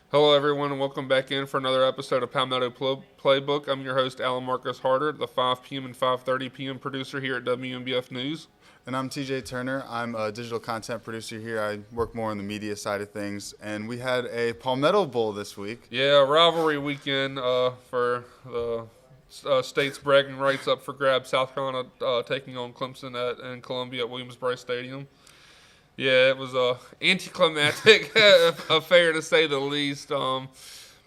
Hello, everyone, and welcome back in for another episode of Palmetto Playbook. I'm your host, Alan Marcus Harder, the 5 p.m. and 5:30 p.m. producer here at WMBF News. And I'm TJ Turner. I'm a digital content producer here. I work more on the media side of things. And we had a Palmetto Bowl this week. Yeah, rivalry weekend for the state's bragging rights up for grabs. South Carolina taking on Clemson in Columbia at Williams-Brice Stadium. Yeah, it was a anticlimactic affair to say the least.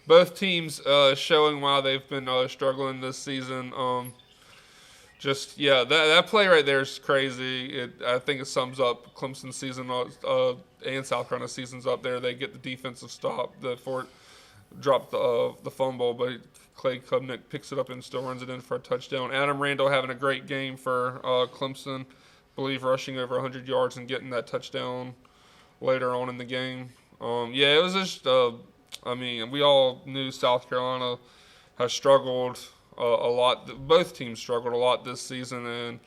Both teams showing why they've been struggling this season. That play right there is crazy. I think it sums up Clemson's season and South Carolina's seasons up there. They get the defensive stop. The Fort dropped the fumble, but Clay Klubnik picks it up and still runs it in for a touchdown. Adam Randall having a great game for Clemson. I believe rushing over 100 yards and getting that touchdown later on in the game. It was just. We all knew South Carolina has struggled a lot. Both teams struggled a lot this season, and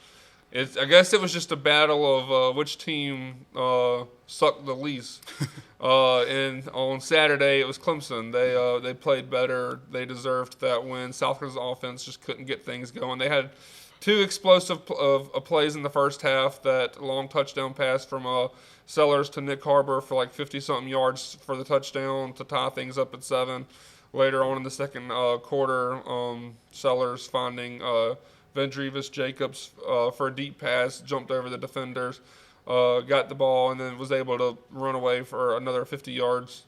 I guess it was just a battle of which team sucked the least. And on Saturday, it was Clemson. They played better. They deserved that win. South Carolina's offense just couldn't get things going. They had two explosive plays in the first half. That long touchdown pass from Sellers to Nick Harbor for like 50-something yards for the touchdown to tie things up at 7. Later on in the second quarter, Sellers finding Vendrevis Jacobs for a deep pass, jumped over the defenders, got the ball, and then was able to run away for another 50 yards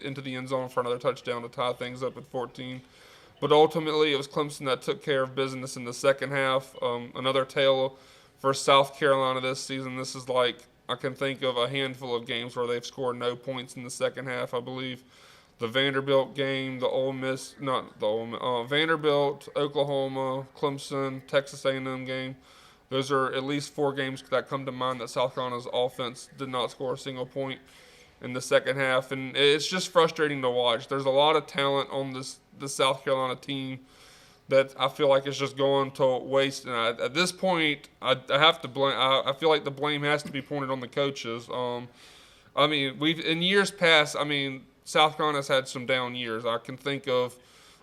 into the end zone for another touchdown to tie things up at 14. But ultimately, it was Clemson that took care of business in the second half. Another tale for South Carolina this season. This is like, I can think of a handful of games where they've scored no points in the second half, I believe. The Vanderbilt game, Vanderbilt, Oklahoma, Clemson, Texas A&M game. Those are at least 4 games that come to mind that South Carolina's offense did not score a single point in the second half, and it's just frustrating to watch. There's a lot of talent on the South Carolina team that I feel like is just going to waste. And at this point, I have to blame. I feel like the blame has to be pointed on the coaches. We've in years past. South Carolina's had some down years. I can think of,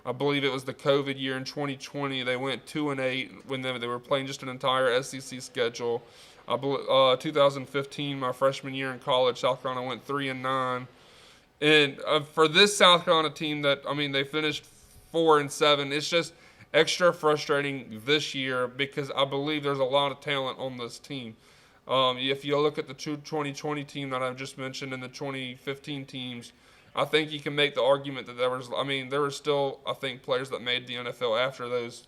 I believe it was the COVID year in 2020. They went 2-8 when they were playing just an entire SEC schedule. 2015, my freshman year in college, South Carolina went 3-9. And for this South Carolina team they finished 4-7. It's just extra frustrating this year because I believe there's a lot of talent on this team. If you look at the 2020 team that I've just mentioned and the 2015 teams, I think you can make the argument that there were still, I think, players that made the NFL after those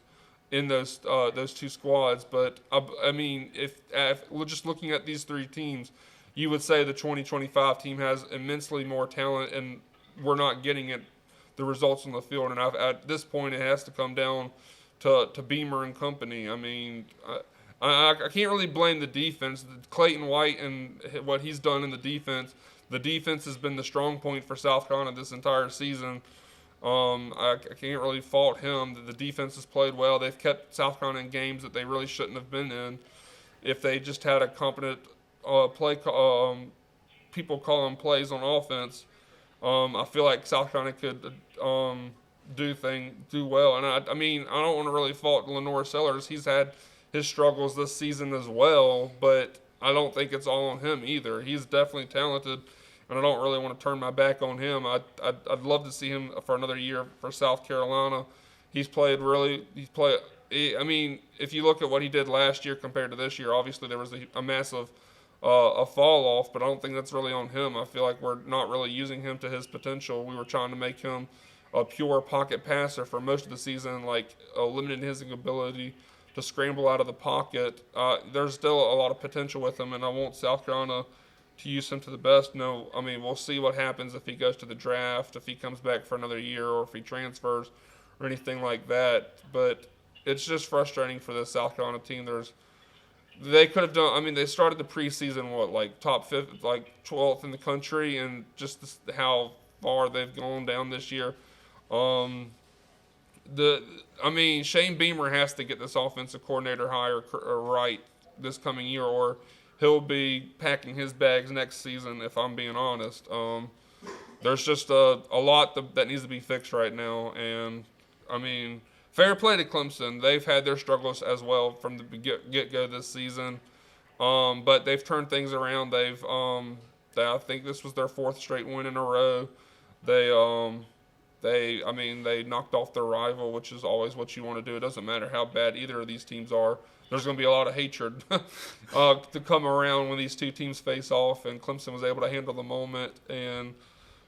two squads. But if we're just looking at these 3 teams, you would say the 2025 team has immensely more talent, and we're not getting the results on the field. And at this point, it has to come down to Beamer and company. I can't really blame the defense. Clayton White and what he's done in the defense. The defense has been the strong point for South Carolina this entire season. I can't really fault him. The defense has played well. They've kept South Carolina in games that they really shouldn't have been in. If they just had a competent people calling plays on offense, I feel like South Carolina could do well. And I don't want to really fault Lenore Sellers. He's had his struggles this season as well, but I don't think it's all on him either. He's definitely talented, and I don't really want to turn my back on him. I'd love to see him for another year for South Carolina. If you look at what he did last year compared to this year, obviously there was a massive fall off, but I don't think that's really on him. I feel like we're not really using him to his potential. We were trying to make him a pure pocket passer for most of the season, limiting his ability to scramble out of the pocket. There's still a lot of potential with him, and I want South Carolina to use him to the best. We'll see what happens if he goes to the draft, if he comes back for another year, or if he transfers, or anything like that. But it's just frustrating for the South Carolina team. They could have done. They started the preseason top 5, 12th in the country, and just how far they've gone down this year. Shane Beamer has to get this offensive coordinator hire right this coming year, or he'll be packing his bags next season, if I'm being honest. there's just a lot that needs to be fixed right now. And, I mean, fair play to Clemson. They've had their struggles as well from the get-go this season. But they've turned things around. I think this was their fourth straight win in a row. They knocked off their rival, which is always what you want to do. It doesn't matter how bad either of these teams are. There's going to be a lot of hatred to come around when these two teams face off, and Clemson was able to handle the moment. And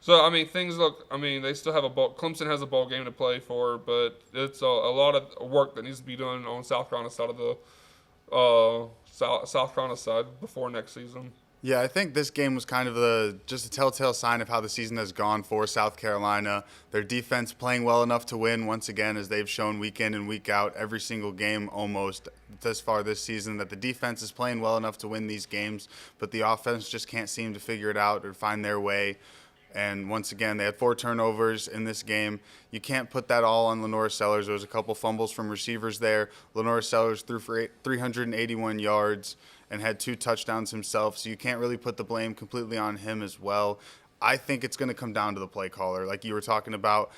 so, I mean, they still have Clemson has a ball game to play for, but it's a lot of work that needs to be done on South Carolina's side of the South Carolina side before next season. Yeah, I think this game was kind of just a telltale sign of how the season has gone for South Carolina. Their defense playing well enough to win once again, as they've shown week in and week out, every single game almost thus far this season, that the defense is playing well enough to win these games, but the offense just can't seem to figure it out or find their way. And once again, they had 4 turnovers in this game. You can't put that all on Lenore Sellers. There was a couple fumbles from receivers there. Lenore Sellers threw for 381 yards and had 2 touchdowns himself, so you can't really put the blame completely on him as well. I think it's going to come down to the play caller. Like you were talking about,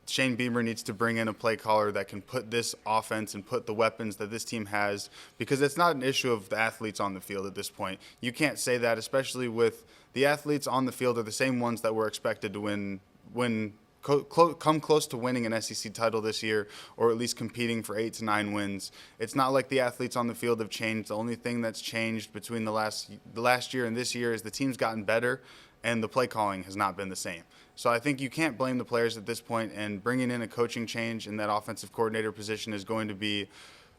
Shane Beamer needs to bring in a play caller that can put this offense and put the weapons that this team has, because it's not an issue of the athletes on the field at this point. You can't say that, especially with the athletes on the field are the same ones that were expected to come close to winning an SEC title this year, or at least competing for 8 to 9 wins. It's not like the athletes on the field have changed. The only thing that's changed between the last year and this year is the team's gotten better, and the play calling has not been the same. So I think you can't blame the players at this point, and bringing in a coaching change in that offensive coordinator position is going to be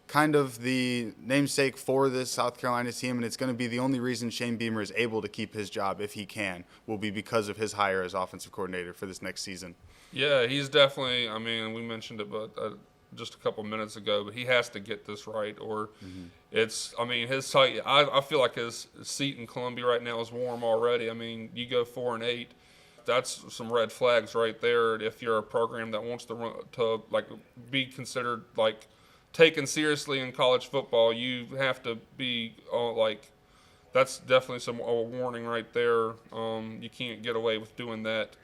kind of the namesake for this South Carolina team, and it's going to be the only reason Shane Beamer is able to keep his job, if he can, will be because of his hire as offensive coordinator for this next season. Yeah, he's definitely, I mean, we mentioned it but just a couple minutes ago, but he has to get this right, or it's, I mean, his site, I feel like his seat in Columbia right now is warm already. I mean, you go 4-8, that's some red flags right there if you're a program that wants to be considered like taken seriously in college football. You have to be that's definitely a warning right there. You can't get away with doing that.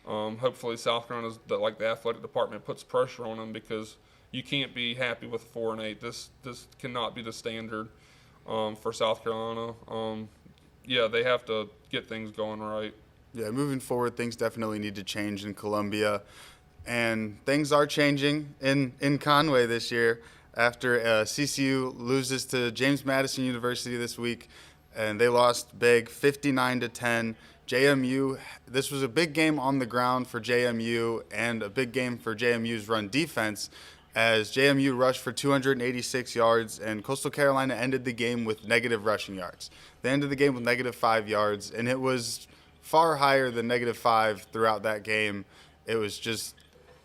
Hopefully South Carolina's the athletic department puts pressure on them, because you can't be happy with 4-8. This cannot be the standard for South Carolina. They have to get things going right. Yeah, moving forward, things definitely need to change in Columbia. And things are changing in Conway this year after CCU loses to James Madison University this week, and they lost big 59-10. JMU, this was a big game on the ground for JMU and a big game for JMU's run defense, as JMU rushed for 286 yards and Coastal Carolina ended the game with negative rushing yards. They ended the game with -5 yards, and it was far higher than -5 throughout that game. It was just,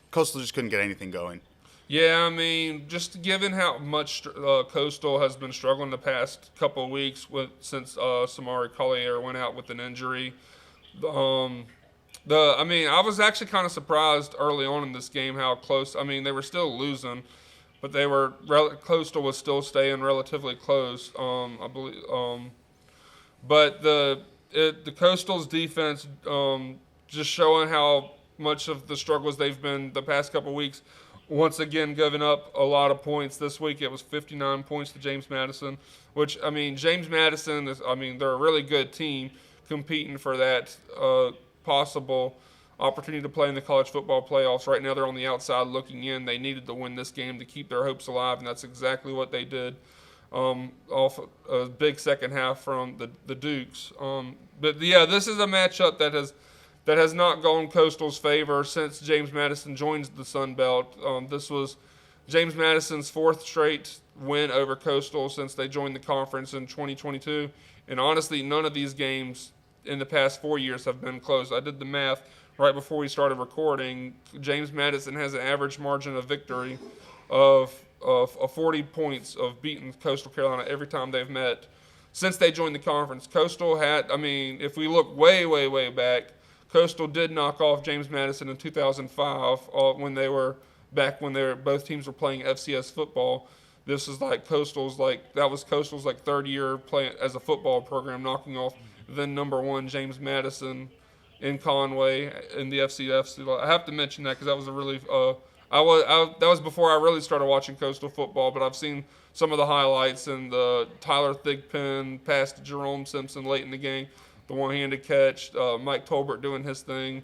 Coastal just couldn't get anything going. Yeah, I mean, just given how much Coastal has been struggling the past couple of weeks since Samari Collier went out with an injury. I was actually kind of surprised early on in this game how close. I mean, they were still losing, but Coastal was still staying relatively close. I believe. But the Coastal's defense just showing how much of the struggles they've been the past couple of weeks. Once again, giving up a lot of points. This week it was 59 points to James Madison, which, I mean, James Madison they're a really good team competing for that possible opportunity to play in the college football playoffs. Right now they're on the outside looking in. They needed to win this game to keep their hopes alive, and that's exactly what they did off a big second half from the Dukes. This is a matchup that has not gone Coastal's favor since James Madison joined the Sun Belt. This was James Madison's 4th straight win over Coastal since they joined the conference in 2022. And honestly, none of these games in the past 4 years have been close. I did the math right before we started recording. James Madison has an average margin of victory of 40 points of beating Coastal Carolina every time they've met since they joined the conference. Coastal if we look way, way, way back, Coastal did knock off James Madison in 2005 when both teams were playing FCS football. This is Coastal's 3rd year playing as a football program, knocking off then number 1 James Madison in Conway in the FCS. I have to mention that because that was a really that was before I really started watching Coastal football, but I've seen some of the highlights and the Tyler Thigpen pass to Jerome Simpson late in the game, the one-handed catch, Mike Tolbert doing his thing.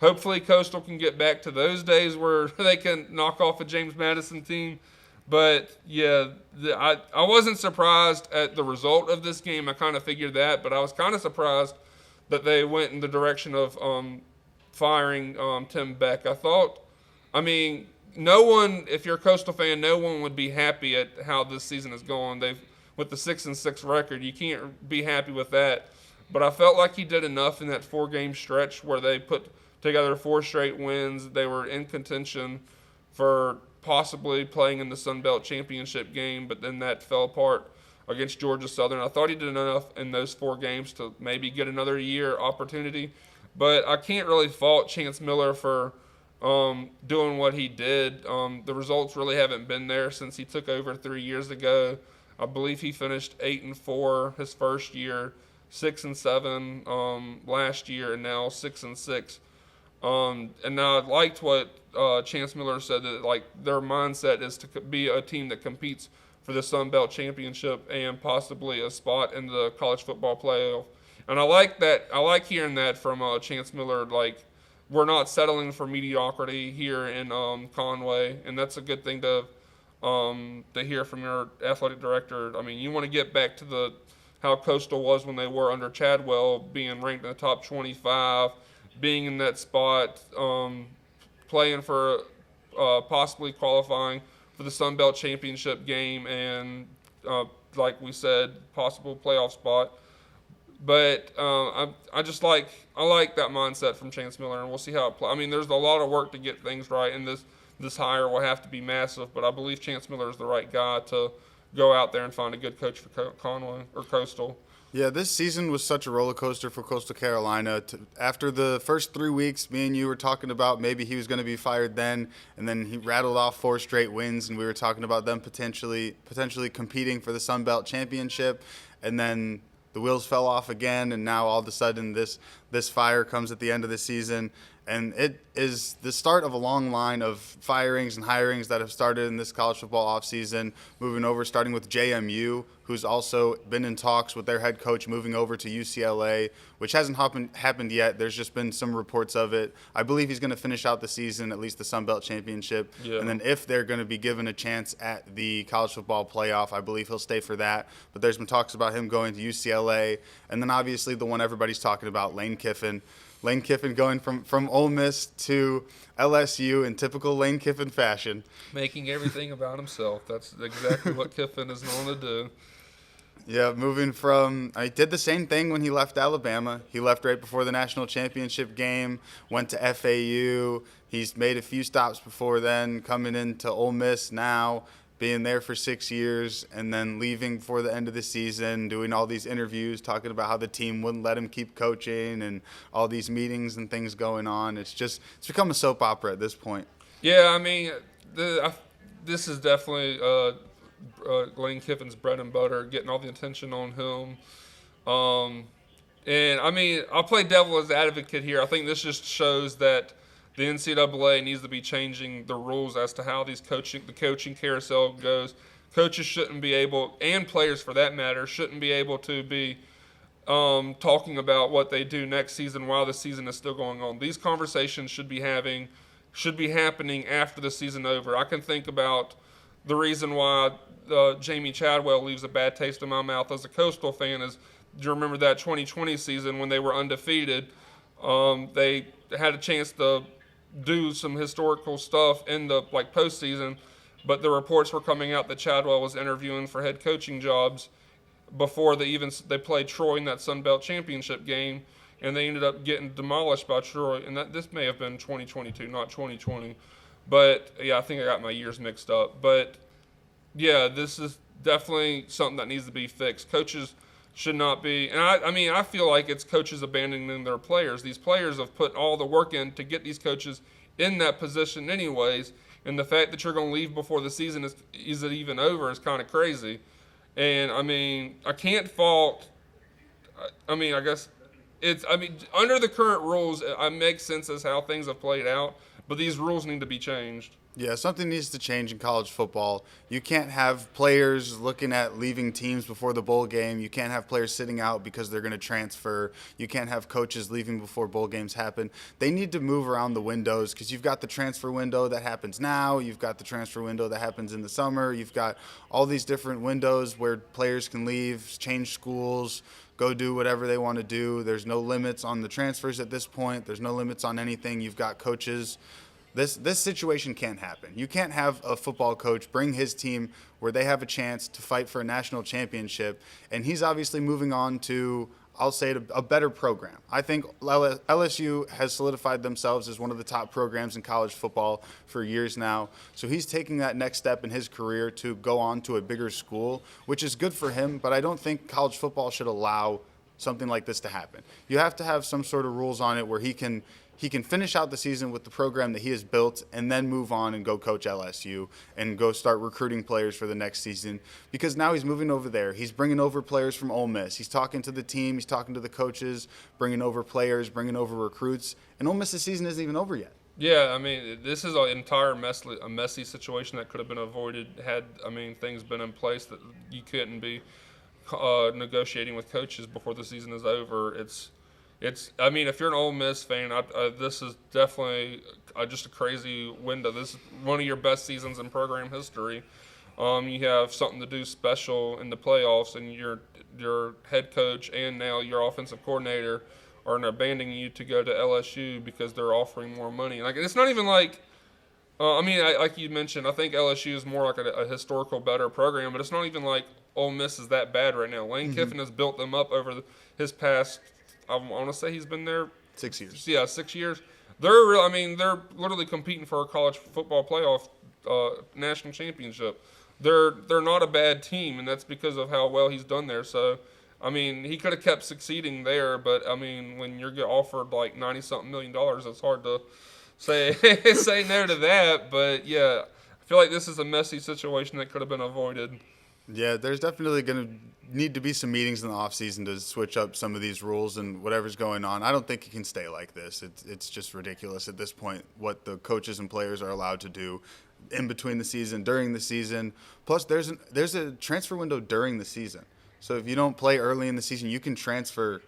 Hopefully Coastal can get back to those days where they can knock off a James Madison team. But, yeah, I wasn't surprised at the result of this game. I kind of figured that, but I was kind of surprised that they went in the direction of firing Tim Beck. No one, if you're a Coastal fan, no one would be happy at how this season is going. With the 6-6 record, you can't be happy with that. But I felt like he did enough in that 4-game stretch where they put together 4 straight wins. They were in contention for possibly playing in the Sun Belt Championship game, but then that fell apart against Georgia Southern. I thought he did enough in those 4 games to maybe get another year opportunity, but I can't really fault Chance Miller for doing what he did. The results really haven't been there since he took over 3 years ago. I believe he finished 8-4 his first year, 6-7 last year, and now 6-6. And I liked what Chance Miller said, that like their mindset is to be a team that competes for the Sun Belt Championship and possibly a spot in the college football playoff. And I like that. I like hearing that from Chance Miller. Like, we're not settling for mediocrity here in Conway, and that's a good thing to hear from your athletic director. I mean, you want to get back to how Coastal was when they were under Chadwell, being ranked in the top 25, being in that spot, playing for possibly qualifying for the Sun Belt Championship game, and like we said, possible playoff spot. But I like that mindset from Chance Miller, and we'll see how it plays. I mean, there's a lot of work to get things right, and this hire will have to be massive. But I believe Chance Miller is the right guy to go out there and find a good coach for Conway or Coastal. Yeah, this season was such a roller coaster for Coastal Carolina. After the first 3 weeks, me and you were talking about maybe he was going to be fired then, and then he rattled off 4 straight wins, and we were talking about them potentially competing for the Sun Belt Championship, and then the wheels fell off again, and now all of a sudden this fire comes at the end of the season. And it is the start of a long line of firings and hirings that have started in this college football offseason, moving over, starting with JMU, who's also been in talks with their head coach moving over to UCLA, which hasn't happened yet. There's just been some reports of it. I believe he's going to finish out the season, at least the Sun Belt Championship. Yeah. And then if they're going to be given a chance at the college football playoff, I believe he'll stay for that. But there's been talks about him going to UCLA. And then obviously the one everybody's talking about, Lane Kiffin. Lane Kiffin going from Ole Miss to LSU in typical Lane Kiffin fashion. Making everything about himself. That's exactly what Kiffin is known to do. Yeah, he did the same thing when he left Alabama. He left right before the national championship game, went to FAU. He's made a few stops before then, coming into Ole Miss now, being there for 6 years, and then leaving before the end of the season, doing all these interviews, talking about how the team wouldn't let him keep coaching and all these meetings and things going on. It's become a soap opera at this point. Yeah, I mean, this is definitely Lane Kiffin's bread and butter, getting all the attention on him. And, I mean, I'll play devil's advocate here. I think this just shows that the NCAA needs to be changing the rules as to how the coaching carousel goes. Coaches shouldn't be able, and players for that matter, shouldn't be able to be talking about what they do next season while the season is still going on. These conversations should be happening after the season over. I can think about the reason why Jamie Chadwell leaves a bad taste in my mouth as a Coastal fan is, do you remember that 2020 season when they were undefeated? They had a chance to do some historical stuff in the postseason, but the reports were coming out that Chadwell was interviewing for head coaching jobs before they played Troy in that Sun Belt Championship game, and they ended up getting demolished by Troy. And this may have been 2022, not 2020. But yeah, I think I got my years mixed up. But yeah, this is definitely something that needs to be fixed. Coaches should not be, and I feel like it's coaches abandoning their players. These players have put all the work in to get these coaches in that position anyways, and the fact that you're going to leave before the season is even over is kind of crazy. And I mean, I can't fault, I guess it's. I mean, under the current rules, it makes sense as how things have played out. But these rules need to be changed. Yeah, something needs to change in college football. You can't have players looking at leaving teams before the bowl game. You can't have players sitting out because they're going to transfer. You can't have coaches leaving before bowl games happen. They need to move around the windows because you've got the transfer window that happens now. You've got the transfer window that happens in the summer. You've got all these different windows where players can leave, change schools, go do whatever they want to do. There's no limits on the transfers at this point. There's no limits on anything. You've got coaches. This situation can't happen. You can't have a football coach bring his team where they have a chance to fight for a national championship, and he's obviously moving on to, I'll say, a better program. I think LSU has solidified themselves as one of the top programs in college football for years now. So he's taking that next step in his career to go on to a bigger school, which is good for him, but I don't think college football should allow something like this to happen. You have to have some sort of rules on it where he can finish out the season with the program that he has built and then move on and go coach LSU and go start recruiting players for the next season, because now he's moving over there. He's bringing over players from Ole Miss. He's talking to the team. He's talking to the coaches, bringing over players, bringing over recruits. And Ole Miss's season isn't even over yet. Yeah, I mean, this is an entire a messy situation that could have been avoided had, things been in place that you couldn't be negotiating with coaches before the season is over. If you're an Ole Miss fan, this is definitely just a crazy window. This is one of your best seasons in program history. You have something to do special in the playoffs, and your head coach and now your offensive coordinator are abandoning you to go to LSU because they're offering more money. Like, it's not even like, like you mentioned, I think LSU is more like a historical better program, but it's not even like Ole Miss is that bad right now. Lane Kiffin has built them up over his past. I want to say he's been there 6 years. Yeah, 6 years. They're literally competing for a college football playoff national championship. They're not a bad team, and that's because of how well he's done there. So, he could have kept succeeding there, but when you're get offered like $90-something million, it's hard to say say no to that. But yeah, I feel like this is a messy situation that could have been avoided. Yeah, there's definitely going to need to be some meetings in the offseason to switch up some of these rules and whatever's going on. I don't think it can stay like this. It's just ridiculous at this point what the coaches and players are allowed to do in between the season, during the season. Plus, there's a transfer window during the season. So if you don't play early in the season, you can transfer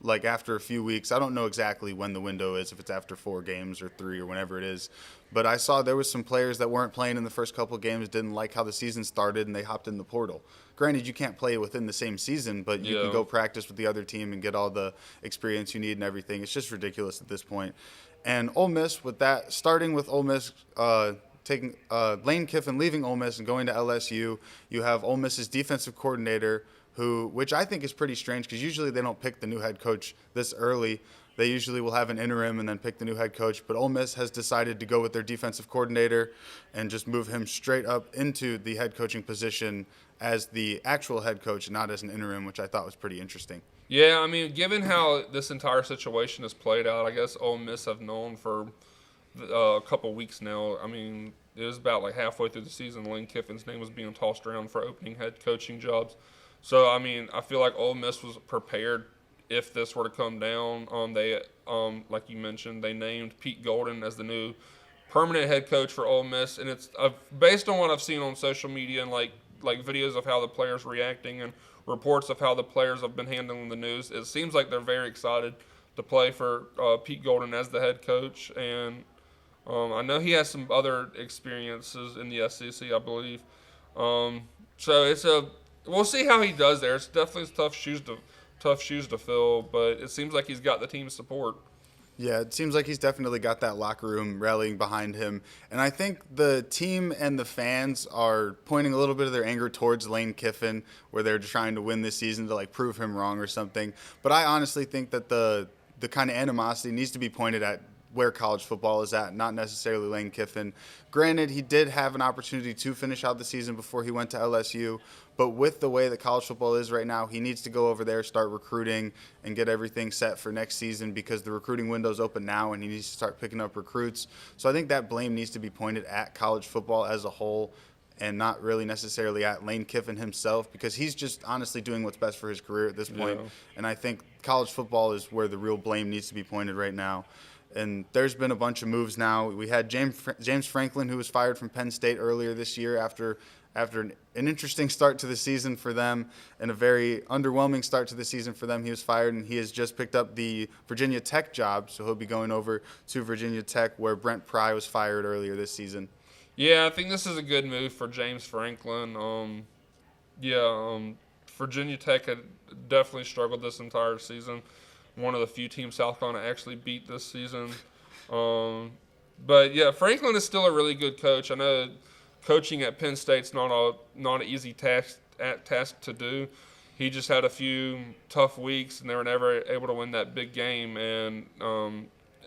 like after a few weeks. I don't know exactly when the window is, if it's after 4 games or 3 or whenever it is. But I saw there was some players that weren't playing in the first couple of games, didn't like how the season started, and they hopped in the portal. Granted, you can't play within the same season, but you can go practice with the other team and get all the experience you need and everything. It's just ridiculous at this point. And Ole Miss, with that, starting with Ole Miss taking Lane Kiffin leaving Ole Miss and going to LSU, you have Ole Miss's defensive coordinator, which I think is pretty strange because usually they don't pick the new head coach this early. They usually will have an interim and then pick the new head coach. But Ole Miss has decided to go with their defensive coordinator and just move him straight up into the head coaching position as the actual head coach, not as an interim, which I thought was pretty interesting. Yeah, given how this entire situation has played out, I guess Ole Miss have known for a couple weeks now. It was about like halfway through the season, Lane Kiffin's name was being tossed around for opening head coaching jobs. So, I feel like Ole Miss was prepared if this were to come down. They, like you mentioned, they named Pete Golden as the new permanent head coach for Ole Miss, and it's based on what I've seen on social media and like videos of how the players reacting and reports of how the players have been handling the news. It seems like they're very excited to play for Pete Golden as the head coach, and I know he has some other experiences in the SEC, I believe. So we'll see how he does there. It's definitely tough shoes to fill, but it seems like he's got the team's support. Yeah, it seems like he's definitely got that locker room rallying behind him. And I think the team and the fans are pointing a little bit of their anger towards Lane Kiffin, where they're trying to win this season to prove him wrong or something. But I honestly think that the kind of animosity needs to be pointed at where college football is at, not necessarily Lane Kiffin. Granted, he did have an opportunity to finish out the season before he went to LSU, but with the way that college football is right now, he needs to go over there, start recruiting, and get everything set for next season because the recruiting window's open now and he needs to start picking up recruits. So I think that blame needs to be pointed at college football as a whole. and not really necessarily at Lane Kiffin himself, because he's just honestly doing what's best for his career at this point. Yeah. And I think college football is where the real blame needs to be pointed right now. And there's been a bunch of moves now. We had James Franklin, who was fired from Penn State earlier this year after an interesting start to the season for them and a very underwhelming start to the season for them. He was fired, and he has just picked up the Virginia Tech job, so he'll be going over to Virginia Tech, where Brent Pry was fired earlier this season. Yeah, I think this is a good move for James Franklin. Virginia Tech had definitely struggled this entire season. One of the few teams South Carolina actually beat this season. But yeah, Franklin is still a really good coach. I know coaching at Penn State's not an easy task to do. He just had a few tough weeks, and they were never able to win that big game. And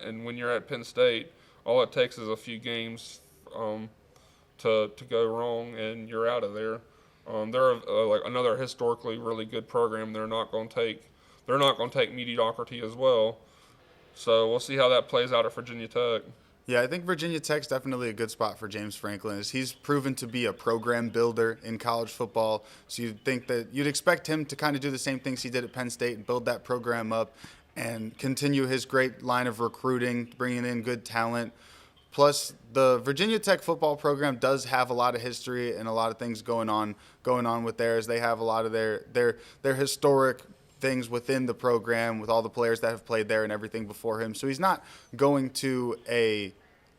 when you're at Penn State, all it takes is a few games to go wrong, and you're out of there. They're like another historically really good program. They're not going to take mediocrity as well. So we'll see how that plays out at Virginia Tech. Yeah, I think Virginia Tech's definitely a good spot for James Franklin, as he's proven to be a program builder in college football. So you'd expect him to kind of do the same things he did at Penn State and build that program up and continue his great line of recruiting, bringing in good talent. Plus, the Virginia Tech football program does have a lot of history and a lot of things going on with theirs. They have a lot of their historic things within the program with all the players that have played there and everything before him. So he's not going to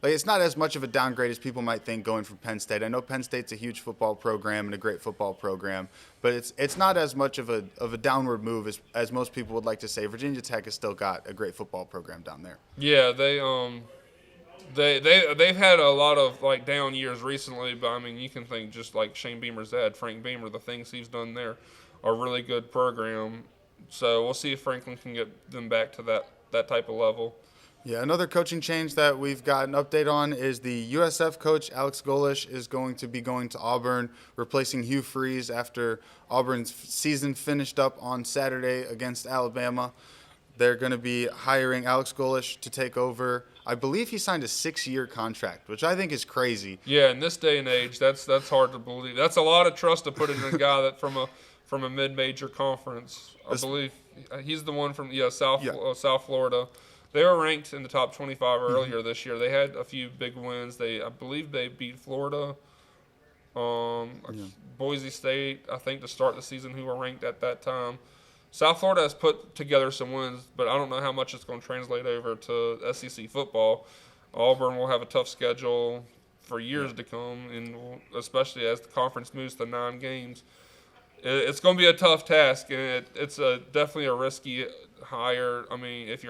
it's not as much of a downgrade as people might think going from Penn State. I know Penn State's a huge football program and a great football program, but it's not as much of a downward move as most people would like to say. Virginia Tech has still got a great football program down there. Yeah, they've had a lot of like down years recently, but I mean you can think just like Shane Beamer's dad, Frank Beamer, the things he's done there are a really good program. So we'll see if Franklin can get them back to that type of level. Yeah, another coaching change that we've got an update on is the USF coach, Alex Golish, is going to be going to Auburn, replacing Hugh Freeze after Auburn's season finished up on Saturday against Alabama. They're going to be hiring Alex Golish to take over. I believe he signed a 6-year contract, which I think is crazy. Yeah, in this day and age, that's hard to believe. That's a lot of trust to put in a guy that from a mid-major conference. I believe he's the one from South Florida. They were ranked in the top 25 earlier this year. They had a few big wins. I believe they beat Florida, Boise State, I think, to start the season, who were ranked at that time. South Florida has put together some wins, but I don't know how much it's going to translate over to SEC football. Auburn will have a tough schedule for years to come, and especially as the conference moves to 9 games. It's going to be a tough task, and it's definitely a risky hire. I mean, if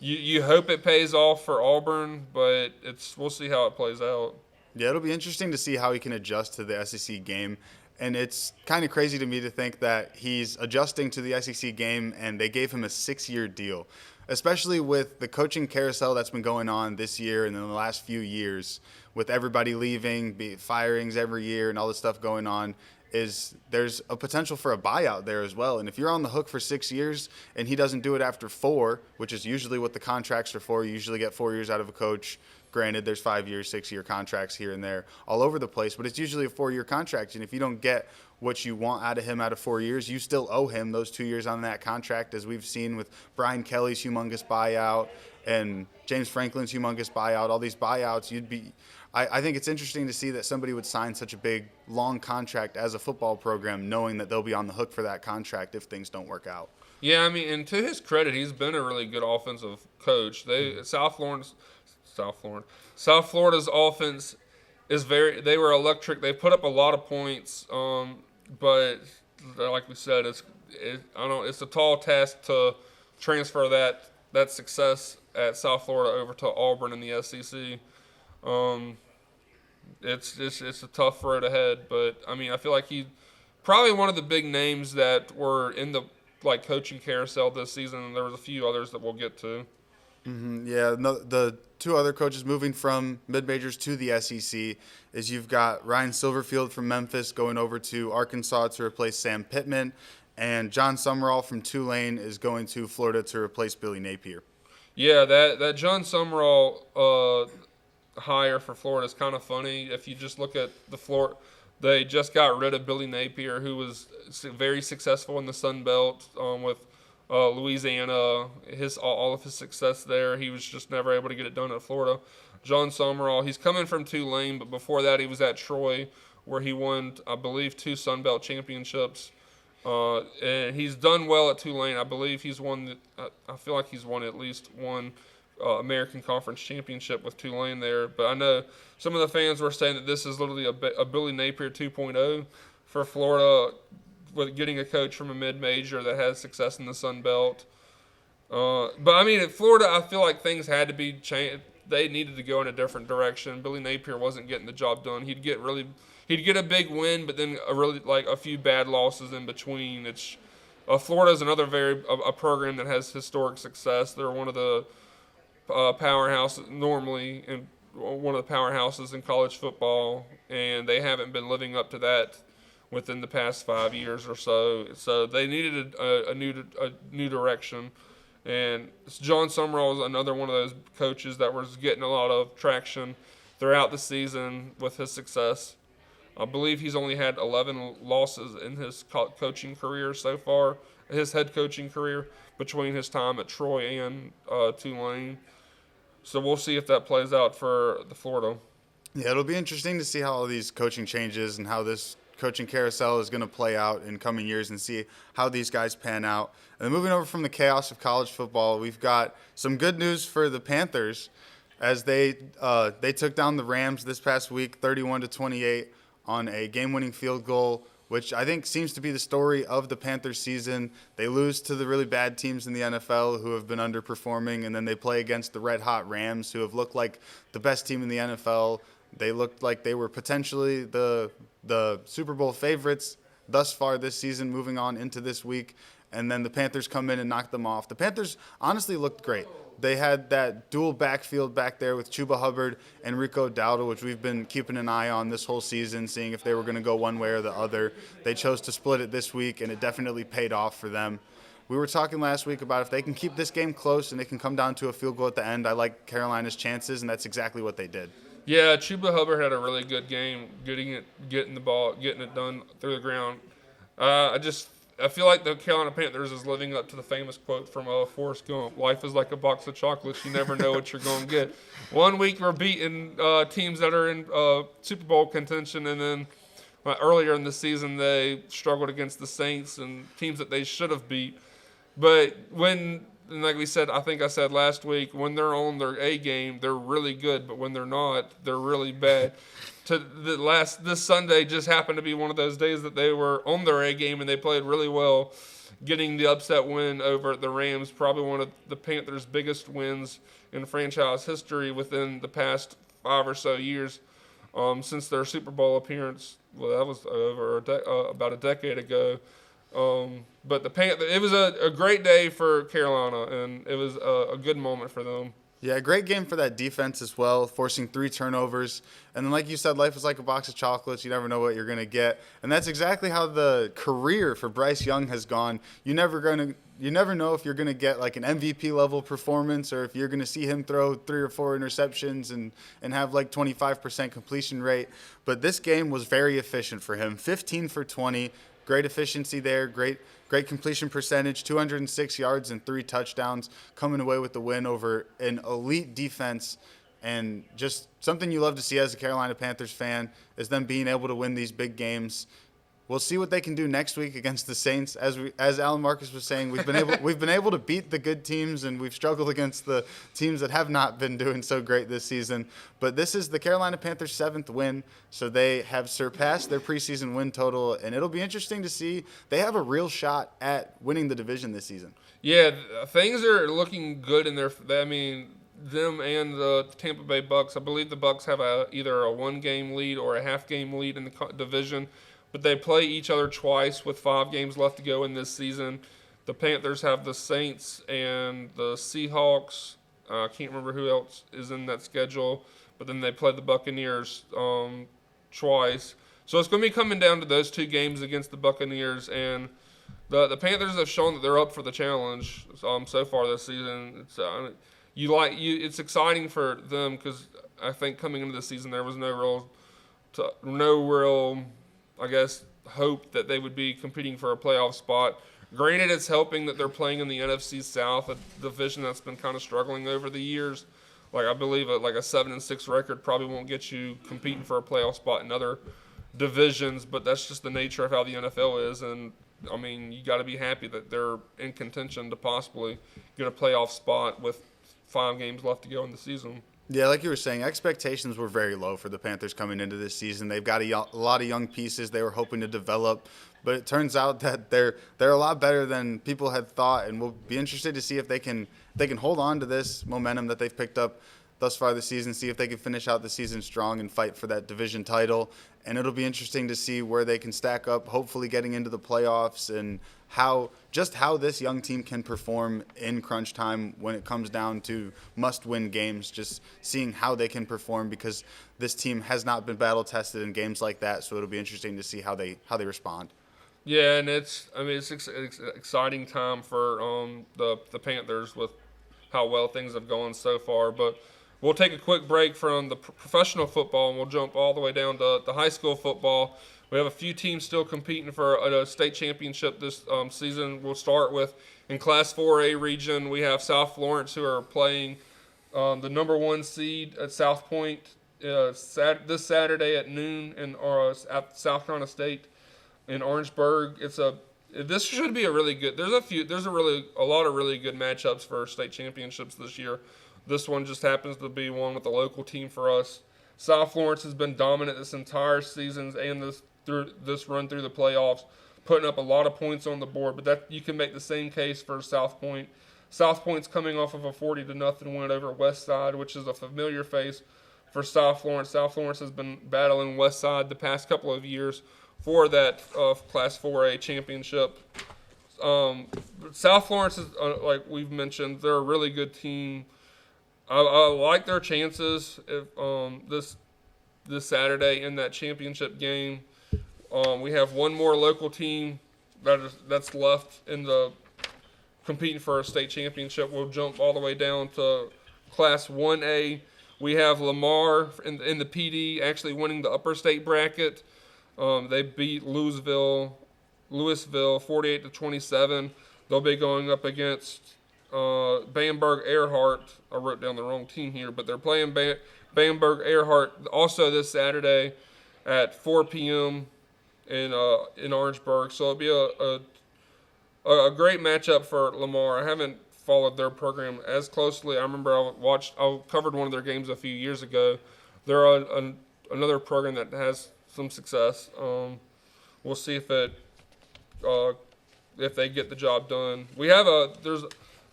you hope it pays off for Auburn, but we'll see how it plays out. Yeah, it'll be interesting to see how he can adjust to the SEC game. And it's kind of crazy to me to think that he's adjusting to the SEC game and they gave him a 6-year deal, especially with the coaching carousel that's been going on this year and in the last few years with everybody leaving, firings every year and all this stuff going on. There's a potential for a buyout there as well. And if you're on the hook for 6 years and he doesn't do it after 4, which is usually what the contracts are for, you usually get 4 years out of a coach. Granted, there's 5-year, 6-year contracts here and there all over the place, but it's usually a 4-year contract. And if you don't get what you want out of him out of 4 years, you still owe him those 2 years on that contract, as we've seen with Brian Kelly's humongous buyout and James Franklin's humongous buyout. All these buyouts, I think it's interesting to see that somebody would sign such a big, long contract as a football program, knowing that they'll be on the hook for that contract if things don't work out. Yeah, I mean, and to his credit, he's been a really good offensive coach. South Florida's offense is they were electric. They put up a lot of points, but like we said, it's a tall task to transfer that success at South Florida over to Auburn in the SEC. It's a tough road ahead, but I mean, I feel like he's probably one of the big names that were in the coaching carousel this season, and there was a few others that we'll get to. Mm-hmm. Yeah, the 2 other coaches moving from mid-majors to the SEC is you've got Ryan Silverfield from Memphis going over to Arkansas to replace Sam Pittman, and John Summerall from Tulane is going to Florida to replace Billy Napier. Yeah, that John Summerall hire for Florida is kind of funny. If you just look at the floor, they just got rid of Billy Napier, who was very successful in the Sun Belt with Louisiana. All of his success there, he was just never able to get it done at Florida. John Summerall, he's coming from Tulane, but before that he was at Troy, where he won, I believe, 2 Sun Belt championships. And he's done well at Tulane. I believe he's won. I feel like he's won at least one American Conference championship with Tulane there. But I know some of the fans were saying that this is literally a Billy Napier 2.0 for Florida, with getting a coach from a mid-major that has success in the Sun Belt. But I mean, at Florida, I feel like things had to be changed. They needed to go in a different direction. Billy Napier wasn't getting the job done. He'd get a big win, but then a few bad losses in between. Florida is another a program that has historic success. They're one of the powerhouses normally, and one of the powerhouses in college football, and they haven't been living up to that within the past 5 years or so. So they needed a new direction. And John Summerall is another one of those coaches that was getting a lot of traction throughout the season with his success. I believe he's only had 11 losses in his coaching career so far, his head coaching career, between his time at Troy and Tulane. So we'll see if that plays out for the Florida. Yeah, it'll be interesting to see how all these coaching changes and how this coaching carousel is going to play out in coming years, and see how these guys pan out. And then moving over from the chaos of college football, we've got some good news for the Panthers, as they took down the Rams this past week, 31-28, on a game-winning field goal, which I think seems to be the story of the Panthers season. They lose to the really bad teams in the NFL who have been underperforming, and then they play against the red-hot Rams, who have looked like the best team in the NFL. They looked like they were potentially the Super Bowl favorites thus far this season, moving on into this week. And then the Panthers come in and knock them off. The Panthers honestly looked great. They had that dual backfield back there with Chuba Hubbard and Rico Dowdle, which we've been keeping an eye on this whole season, seeing if they were going to go one way or the other. They chose to split it this week, and it definitely paid off for them. We were talking last week about if they can keep this game close and they can come down to a field goal at the end, I like Carolina's chances, and that's exactly what they did. Yeah, Chuba Hubbard had a really good game, getting the ball, getting it done through the ground. I feel like the Carolina Panthers is living up to the famous quote from Forrest Gump: "Life is like a box of chocolates. You never know what you're going to get." One week we're beating teams that are in Super Bowl contention, and then earlier in the season they struggled against the Saints and teams that they should have beat. But like we said, I think I said last week, when they're on their A game, they're really good. But when they're not, they're really bad. This Sunday just happened to be one of those days that they were on their A game and they played really well, getting the upset win over the Rams, probably one of the Panthers' biggest wins in franchise history within the past 5 or so years, since their Super Bowl appearance. Well, that was about a decade ago. But it was a great day for Carolina, and it was a good moment for them. Yeah, great game for that defense as well, forcing 3 turnovers. And then, like you said, life is like a box of chocolates. You never know what you're going to get. And that's exactly how the career for Bryce Young has gone. You never know if you're going to get like an MVP level performance, or if you're going to see him throw 3 or 4 interceptions and have like 25% completion rate. But this game was very efficient for him. 15 for 20. Great efficiency there, great completion percentage, 206 yards and 3 touchdowns, coming away with the win over an elite defense. And just something you love to see as a Carolina Panthers fan is them being able to win these big games. We'll see what they can do next week against the Saints. As Alan Marcus was saying, we've been able to beat the good teams, and we've struggled against the teams that have not been doing so great this season. But this is the Carolina Panthers' 7th win, so they have surpassed their preseason win total, and it'll be interesting to see. They have a real shot at winning the division this season. Yeah, things are looking good in them and the Tampa Bay Bucks. I believe the Bucks have either a 1-game lead or a half-game lead in the division. But they play each other twice with 5 games left to go in this season. The Panthers have the Saints and the Seahawks. I can't remember who else is in that schedule. But then they play the Buccaneers twice. So it's going to be coming down to those 2 games against the Buccaneers. And the Panthers have shown that they're up for the challenge so far this season. It's exciting for them because I think coming into the season there was no real, I guess, hope that they would be competing for a playoff spot. Granted, it's helping that they're playing in the NFC South, a division that's been kind of struggling over the years. Like I believe a 7-6 record probably won't get you competing for a playoff spot in other divisions, but that's just the nature of how the NFL is. And I mean, you got to be happy that they're in contention to possibly get a playoff spot with 5 games left to go in the season. Yeah, like you were saying, expectations were very low for the Panthers coming into this season. They've got a lot of young pieces they were hoping to develop, but it turns out that they're a lot better than people had thought, and we'll be interested to see if they can hold on to this momentum that they've picked up thus far this season, see if they can finish out the season strong and fight for that division title. And it'll be interesting to see where they can stack up, hopefully getting into the playoffs, and how this young team can perform in crunch time when it comes down to must-win games, just seeing how they can perform, because this team has not been battle-tested in games like that, so it'll be interesting to see how they respond. Yeah, and it's exciting time for the Panthers with how well things have gone so far. But we'll take a quick break from the professional football, and we'll jump all the way down to the high school football. We have a few teams still competing for a state championship this season. We'll start with, in Class 4A region, we have South Florence, who are playing the number 1 seed at South Point this Saturday at noon at South Carolina State in Orangeburg. This should be a really good. There's a lot of really good matchups for state championships this year. This one just happens to be one with the local team for us. South Florence has been dominant this entire season and this run through the playoffs, putting up a lot of points on the board. But that you can make the same case for South Point. South Point's coming off of a 40-0 win over West Side, which is a familiar face for South Florence. South Florence has been battling West Side the past couple of years for that Class 4A championship. South Florence is, like we've mentioned, they're a really good team. I like their chances if, this Saturday in that championship game. We have one more local team that's left in the competing for a state championship. We'll jump all the way down to Class 1A. We have Lamar in the PD actually winning the upper state bracket. They beat Louisville 48-27. They'll be going up against Bamberg Earhart. I wrote down the wrong team here, but they're playing Bamberg Earhart also this Saturday at 4 p.m. in Orangeburg. So it'll be a great matchup for Lamar. I haven't followed their program as closely. I remember I covered one of their games a few years ago. They're another program that has some success. We'll see if they get the job done.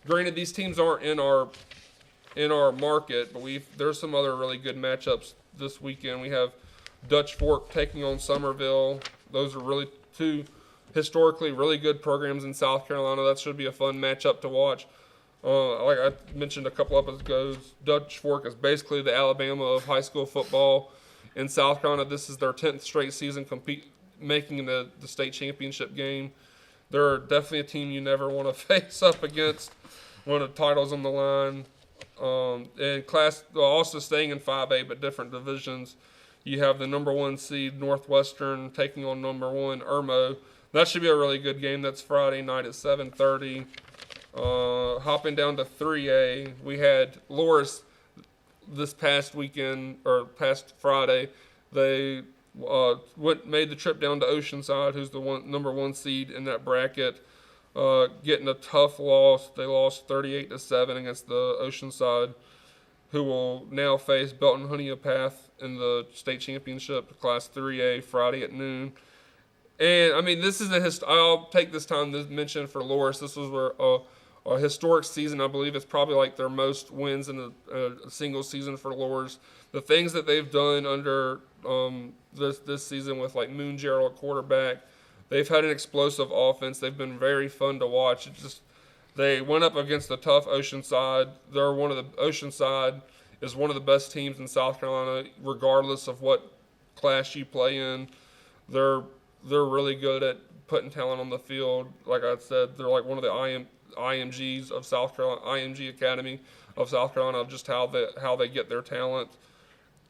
Granted, these teams aren't in our market, but there's some other really good matchups this weekend. We have Dutch Fork taking on Summerville. Those are really 2 historically really good programs in South Carolina. That should be a fun matchup to watch. Like I mentioned a couple episodes ago, Dutch Fork is basically the Alabama of high school football. In South Carolina, this is their 10th straight season making the state championship game. They're definitely a team you never want to face up against when the title's on the line. And also staying in 5A but different divisions, you have the number 1 seed Northwestern taking on number 1 Irmo. That should be a really good game. That's Friday night at 7:30. Hopping down to 3A, we had Loris this past weekend, or past Friday. They made the trip down to Oceanside, who's the number 1 seed in that bracket, getting a tough loss. They lost 38-7 against the Oceanside, who will now face Belton Honeypath in the state championship, Class 3A, Friday at noon. And I mean, this is I'll take this time to mention for Loris, this was a historic season. I believe it's probably like their most wins in a single season for Loris. The things that they've done under this season with like Moon Gerald at quarterback, they've had an explosive offense. They've been very fun to watch. They went up against a tough Oceanside. Oceanside is one of the best teams in South Carolina, regardless of what class you play in. They're really good at putting talent on the field. Like I said, they're like one of the IMGs of South Carolina, IMG Academy of South Carolina, of just how they get their talent.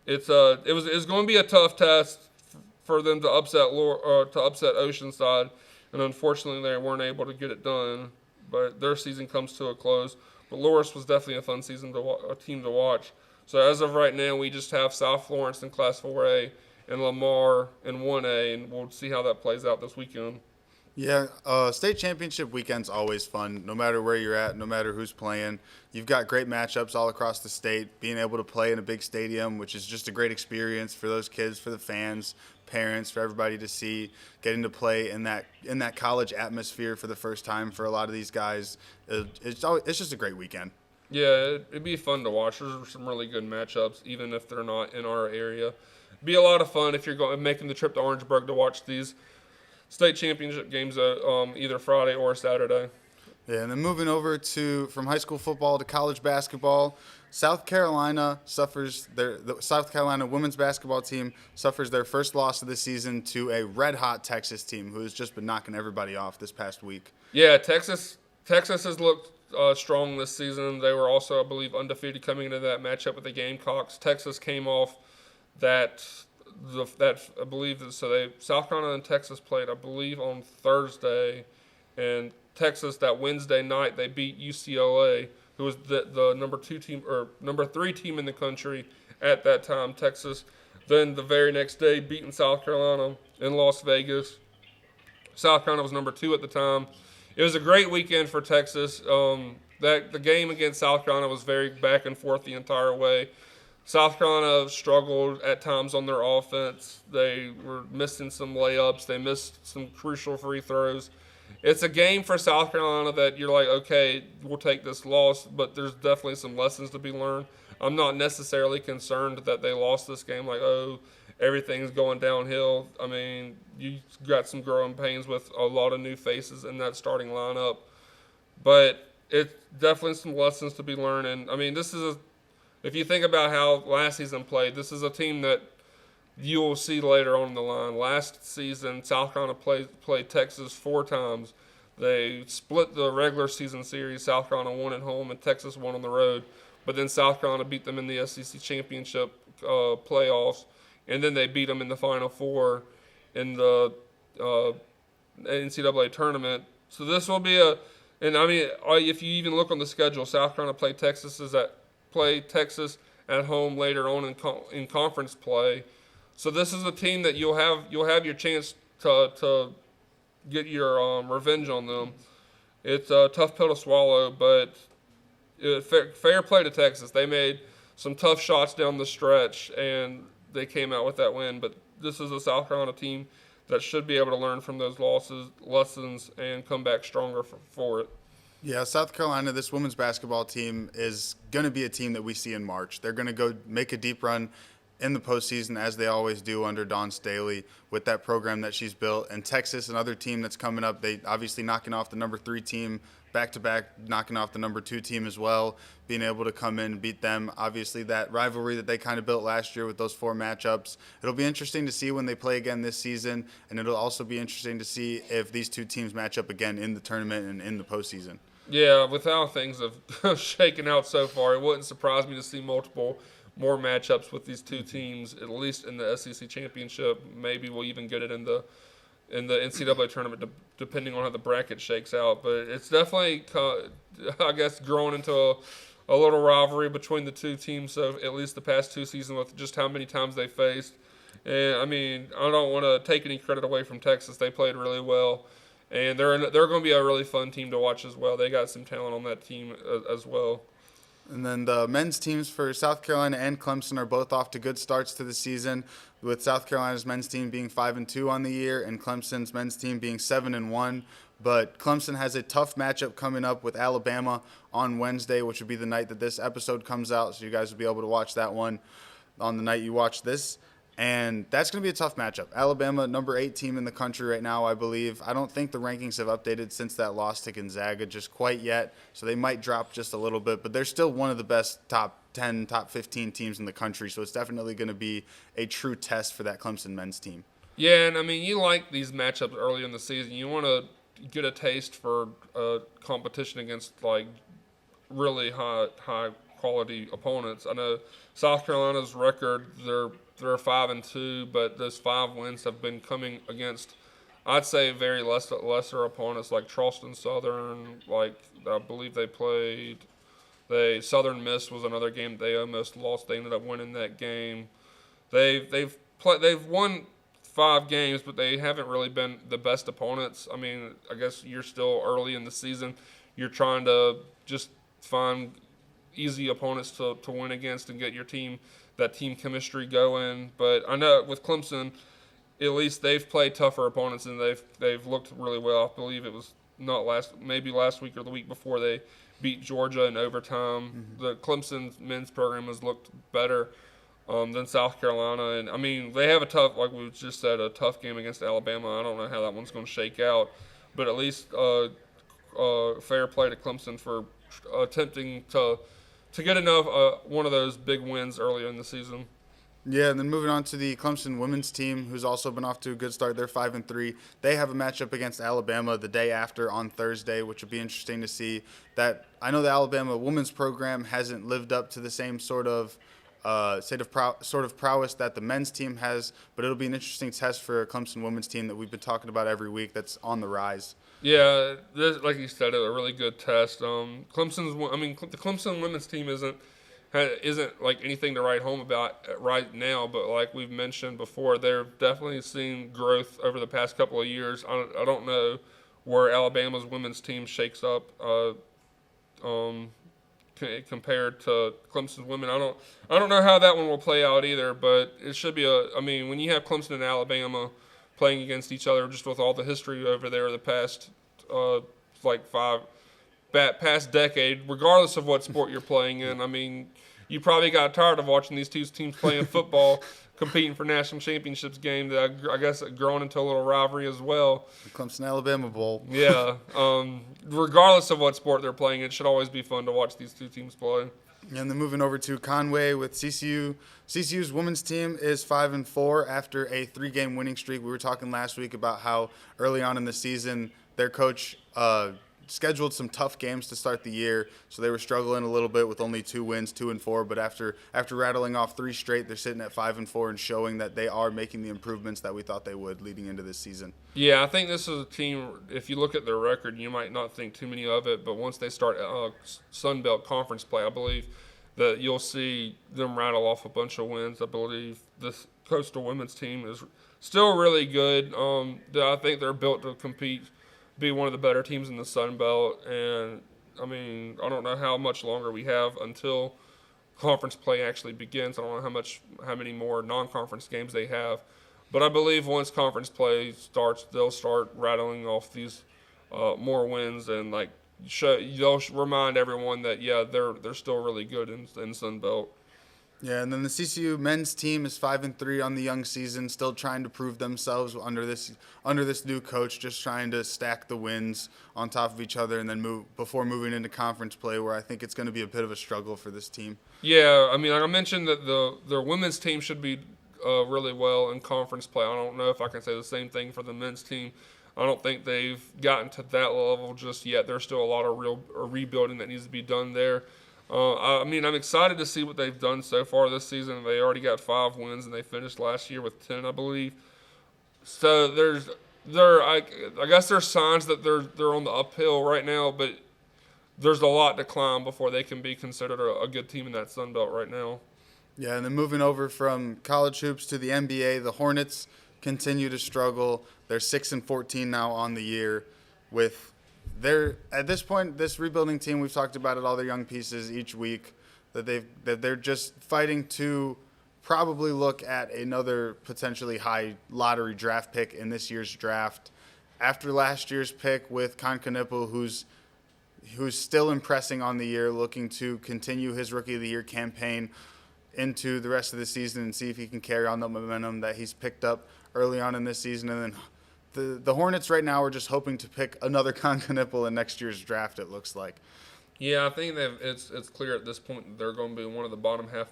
It's going to be a tough test for them to upset Oceanside, and unfortunately they weren't able to get it done. But their season comes to a close. But Loris was definitely a fun a team to watch. So as of right now, we just have South Florence in Class 4A and Lamar in 1A, and we'll see how that plays out this weekend. Yeah, state championship weekend's always fun, no matter where you're at, no matter who's playing. You've got great matchups all across the state. Being able to play in a big stadium, which is just a great experience for those kids, for the fans, parents, for everybody to see. Getting to play in that college atmosphere for the first time for a lot of these guys, it's just a great weekend. Yeah, it'd be fun to watch. There's some really good matchups, even if they're not in our area. Be a lot of fun if you're making the trip to Orangeburg to watch these state championship games either Friday or Saturday. Yeah, and then moving over from high school football to college basketball, the South Carolina women's basketball team suffers their first loss of the season to a red-hot Texas team who has just been knocking everybody off this past week. Yeah, Texas has looked strong this season. They were also, I believe, undefeated coming into that matchup with the Gamecocks. Texas came off I believe South Carolina and Texas played, I believe, on Thursday, and Texas that Wednesday night they beat UCLA, who was the number 2 team or number 3 team in the country at that time. Texas then the very next day beating South Carolina in Las Vegas. South Carolina was number 2 at the time. It was a great weekend for Texas. The game against South Carolina was very back and forth the entire way. South Carolina struggled at times on their offense. They were missing some layups. They missed some crucial free throws. It's a game for South Carolina that you're like, okay, we'll take this loss, but there's definitely some lessons to be learned. I'm not necessarily concerned that they lost this game like, oh, everything's going downhill. I mean, you got some growing pains with a lot of new faces in that starting lineup. But it's definitely some lessons to be learned. And, I mean, if you think about how last season played, this is a team that you will see later on in the line. Last season, South Carolina played Texas 4 times. They split the regular season series. South Carolina won at home and Texas won on the road. But then South Carolina beat them in the SEC championship playoffs, and then they beat them in the Final Four in the NCAA tournament. So this will be if you even look on the schedule, South Carolina play Texas at home later on in conference play. So this is a team that you'll have your chance to get your revenge on them. It's a tough pill to swallow, but fair play to Texas. They made some tough shots down the stretch, and they came out with that win. But this is a South Carolina team that should be able to learn from those lessons, and come back stronger for it. Yeah, South Carolina, this women's basketball team is going to be a team that we see in March. They're going to go make a deep run in the postseason, as they always do under Dawn Staley with that program that she's built. And Texas, another team that's coming up, they obviously knocking off the number 3 team back-to-back, knocking off the number 2 team as well, being able to come in and beat them. Obviously, that rivalry that they kind of built last year with those 4 matchups. It'll be interesting to see when they play again this season, and it'll also be interesting to see if these 2 teams match up again in the tournament and in the postseason. Yeah, with how things have shaken out so far, it wouldn't surprise me to see more matchups with these 2 teams, at least in the SEC championship. Maybe we'll even get it in the NCAA tournament, depending on how the bracket shakes out. But it's definitely, I guess, growing into a little rivalry between the 2 teams. So at least the past 2 seasons, with just how many times they faced. And I mean, I don't want to take any credit away from Texas. They played really well. And they're going to be a really fun team to watch as well. They got some talent on that team as well. And then the men's teams for South Carolina and Clemson are both off to good starts to the season, with South Carolina's men's team being 5-2 on the year and Clemson's men's team being 7-1. But Clemson has a tough matchup coming up with Alabama on Wednesday, which would be the night that this episode comes out. So you guys will be able to watch that one on the night you watch this. And that's going to be a tough matchup. Alabama, number 8 team in the country right now, I believe. I don't think the rankings have updated since that loss to Gonzaga just quite yet, so they might drop just a little bit. But they're still one of the best top 10, top 15 teams in the country, so it's definitely going to be a true test for that Clemson men's team. Yeah, and I mean, you like these matchups early in the season. You want to get a taste for competition against like really high quality opponents. I know South Carolina's record, they're 5-2, but those 5 wins have been coming against, I'd say, very lesser opponents like Charleston Southern. Like I believe they played. Southern Miss was another game they almost lost. They ended up winning that game. They've won 5 games, but they haven't really been the best opponents. I mean, I guess you're still early in the season. You're trying to just find easy opponents to win against and get your that team chemistry going. But I know with Clemson, at least they've played tougher opponents and they've looked really well. I believe it was maybe last week or the week before they beat Georgia in overtime. Mm-hmm. The Clemson men's program has looked better than South Carolina, and I mean they have a tough, like we just said, a tough game against Alabama. I don't know how that one's going to shake out, but at least fair play to Clemson for attempting to get enough one of those big wins earlier in the season. Yeah, and then moving on to the Clemson women's team, who's also been off to a good start. They're 5-3. They have a matchup against Alabama the day after on Thursday, which will be interesting to see. That I know the Alabama women's program hasn't lived up to the same sort of prowess that the men's team has, but it'll be an interesting test for a Clemson women's team that we've been talking about every week. That's on the rise. Yeah, like you said, a really good test. The Clemson women's team isn't like anything to write home about right now, but like we've mentioned before, they're definitely seeing growth over the past couple of years. I don't know where Alabama's women's team shakes up compared to Clemson's women. I don't know how that one will play out either, but it should be when you have Clemson and Alabama playing against each other, just with all the history over there the past past decade, regardless of what sport you're playing in. I mean, you probably got tired of watching these two teams playing football, competing for national championships game. That I guess grown into a little rivalry as well. The Clemson-Alabama Bowl. Yeah. Regardless of what sport they're playing, it should always be fun to watch these two teams play. And then moving over to Conway with CCU. CCU's women's team is 5-4 after a 3-game winning streak. We were talking last week about how early on in the season their coach scheduled some tough games to start the year, so they were struggling a little bit with only 2 wins, 2-4. But after rattling off 3 straight, they're sitting at 5-4 and showing that they are making the improvements that we thought they would leading into this season. Yeah, I think this is a team. If you look at their record, you might not think too many of it, but once they start Sun Belt Conference play, I believe that you'll see them rattle off a bunch of wins. I believe this Coastal women's team is still really good. I think they're built to compete, be one of the better teams in the Sun Belt, and I mean, I don't know how much longer we have until conference play actually begins. I don't know how many more non-conference games they have, but I believe once conference play starts, they'll start rattling off these more wins and they'll remind everyone that they're still really good in Sun Belt. Yeah, and then the CCU men's team is 5-3 on the young season, still trying to prove themselves under this new coach, just trying to stack the wins on top of each other, and then before moving into conference play, where I think it's going to be a bit of a struggle for this team. Yeah, I mean, like I mentioned that the women's team should be really well in conference play. I don't know if I can say the same thing for the men's team. I don't think they've gotten to that level just yet. There's still a lot of real rebuilding that needs to be done there. I'm excited to see what they've done so far this season. They already got 5 wins, and they finished last year with 10, I believe. So I guess there's signs that they're on the uphill right now, but there's a lot to climb before they can be considered a good team in that Sun Belt right now. Yeah, and then moving over from college hoops to the NBA, the Hornets continue to struggle. They're 6-14 now on the year with. At this point, this rebuilding team, we've talked about it, all their young pieces each week, that they're just fighting to probably look at another potentially high lottery draft pick in this year's draft. After last year's pick with Concanipple, who's still impressing on the year, looking to continue his Rookie of the Year campaign into the rest of the season and see if he can carry on the momentum that he's picked up early on in this season. And then the Hornets right now are just hoping to pick another Concanipple in next year's draft, it looks like. Yeah, I think it's clear at this point that they're going to be one of the bottom half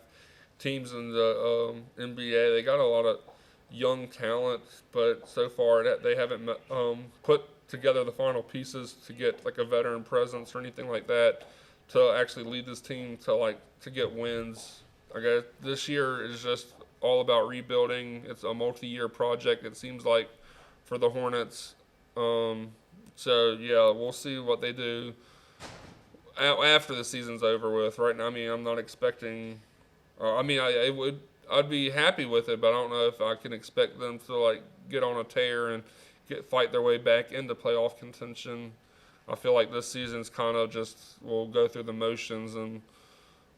teams in the NBA. They got a lot of young talent, but so far they haven't put together the final pieces to get like a veteran presence or anything like that to actually lead this team to get wins. I guess this year is just all about rebuilding. It's a multi-year project. It seems like for the Hornets. So yeah, we'll see what they do after the season's over with. Right now, I mean, I'm not expecting. I'd be happy with it, but I don't know if I can expect them to like get on a tear and fight their way back into playoff contention. I feel like this season's kind of just we'll go through the motions and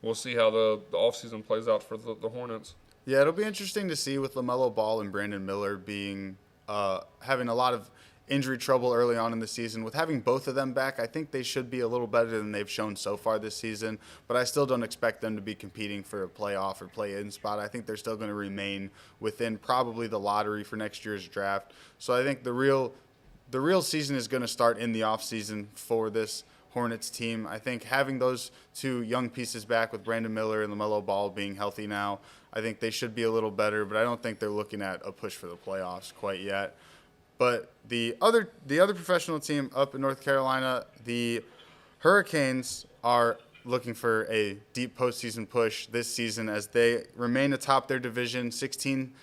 we'll see how the offseason plays out for the Hornets. Yeah, it'll be interesting to see with LaMelo Ball and Brandon Miller being having a lot of injury trouble early on in the season. With having both of them back, I think they should be a little better than they've shown so far this season, but I still don't expect them to be competing for a playoff or play-in spot. I think they're still going to remain within probably the lottery for next year's draft. So I think the real season is going to start in the offseason for this Hornets team. I think having those two young pieces back with Brandon Miller and LaMelo Ball being healthy now, I think they should be a little better, but I don't think they're looking at a push for the playoffs quite yet. But the other professional team up in North Carolina, the Hurricanes, are looking for a deep postseason push this season as they remain atop their division, 16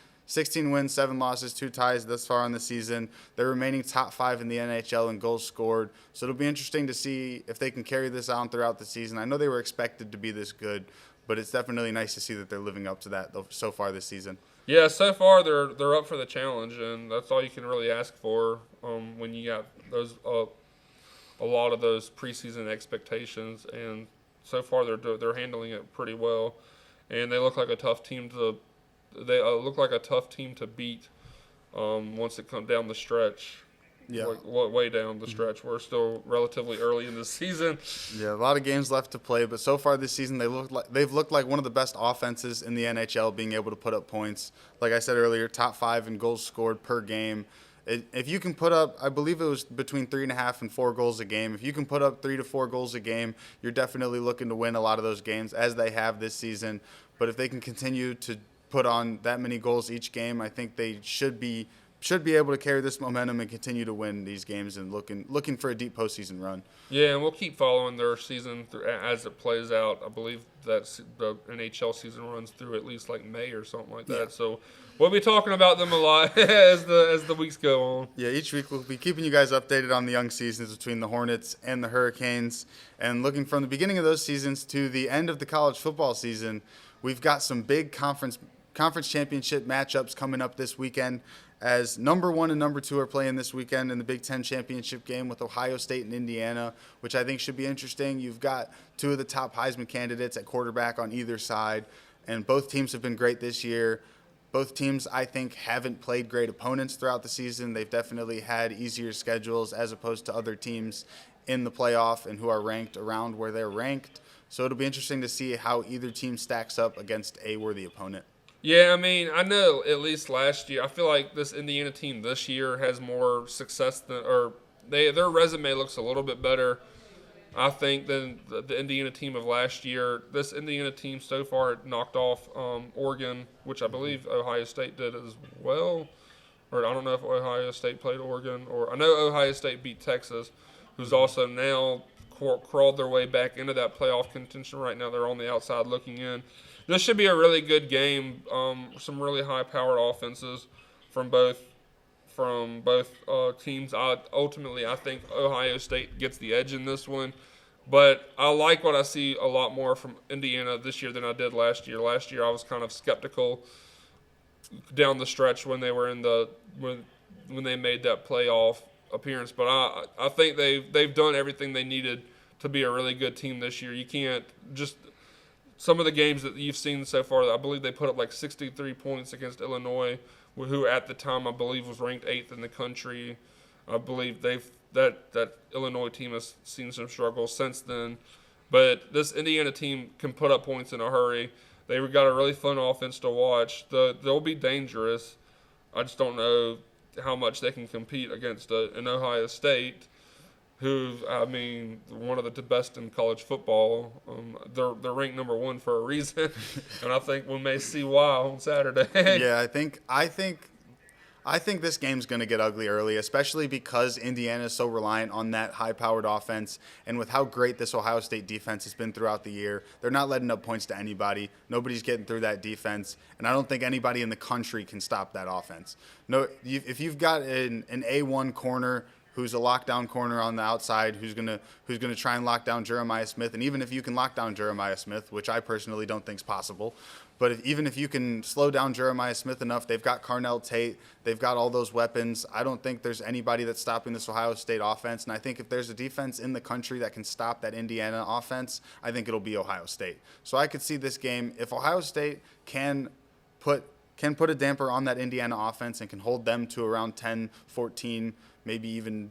wins, 7 losses, 2 ties thus far in the season. They're remaining top 5 in the NHL in goals scored. So it'll be interesting to see if they can carry this on throughout the season. I know they were expected to be this good, but it's definitely nice to see that they're living up to that so far this season. Yeah, so far they're up for the challenge, and that's all you can really ask for when you got those a lot of those preseason expectations. And so far they're handling it pretty well, and they look like a tough team to beat once it comes down the stretch. Yeah, way down the stretch. We're still relatively early in the season. Yeah, a lot of games left to play, but so far this season they've looked like one of the best offenses in the NHL, being able to put up points. Like I said earlier, top 5 in goals scored per game. If you can put up, I believe it was between 3.5 and 4 goals a game. If you can put up 3 to 4 goals a game, you're definitely looking to win a lot of those games, as they have this season. But if they can continue to put on that many goals each game, I think they should be able to carry this momentum and continue to win these games and looking for a deep postseason run. Yeah, and we'll keep following their season as it plays out. I believe that the NHL season runs through at least like May or something like that. Yeah. So we'll be talking about them a lot as the weeks go on. Yeah, each week we'll be keeping you guys updated on the young seasons between the Hornets and the Hurricanes, and looking from the beginning of those seasons to the end of the college football season. We've got some big conference championship matchups coming up this weekend, as number 1 and number 2 are playing this weekend in the Big Ten championship game with Ohio State and Indiana, which I think should be interesting. You've got 2 of the top Heisman candidates at quarterback on either side, and both teams have been great this year. Both teams, I think, haven't played great opponents throughout the season. They've definitely had easier schedules as opposed to other teams in the playoff and who are ranked around where they're ranked. So it'll be interesting to see how either team stacks up against a worthy opponent. Yeah, I mean, I know at least last year, I feel like this Indiana team this year has more success their resume looks a little bit better, I think, than the Indiana team of last year. This Indiana team so far knocked off Oregon, which I believe Ohio State did as well. Or I don't know if Ohio State played Oregon, or I know Ohio State beat Texas, who's also now crawled their way back into that playoff contention. Right now they're on the outside looking in. This should be a really good game. Some really high-powered offenses from both teams. Ultimately, I think Ohio State gets the edge in this one, but I like what I see a lot more from Indiana this year than I did last year. Last year, I was kind of skeptical down the stretch when they were when they made that playoff appearance, but I think they've done everything they needed to be a really good team this year. You can't just. Some of the games that you've seen so far, I believe they put up like 63 points against Illinois, who at the time I believe was ranked 8th in the country. I believe that Illinois team has seen some struggles since then. But this Indiana team can put up points in a hurry. They've got a really fun offense to watch. They'll be dangerous. I just don't know how much they can compete against an Ohio State, who, I mean, one of the best in college football. They're ranked number 1 for a reason, and I think we may see why on Saturday. Yeah, I I think this game's going to get ugly early, especially because Indiana is so reliant on that high-powered offense. And with how great this Ohio State defense has been throughout the year, they're not letting up points to anybody. Nobody's getting through that defense. And I don't think anybody in the country can stop that offense. No, if you've got an A1 corner who's a lockdown corner on the outside, who's gonna try and lock down Jeremiah Smith, and even if you can lock down Jeremiah Smith, which I personally don't think is possible, but even if you can slow down Jeremiah Smith enough, they've got Carnell Tate, they've got all those weapons. I don't think there's anybody that's stopping this Ohio State offense, and I think if there's a defense in the country that can stop that Indiana offense, I think it'll be Ohio State. So I could see this game, if Ohio State can put a damper on that Indiana offense and can hold them to around 10, 14, maybe even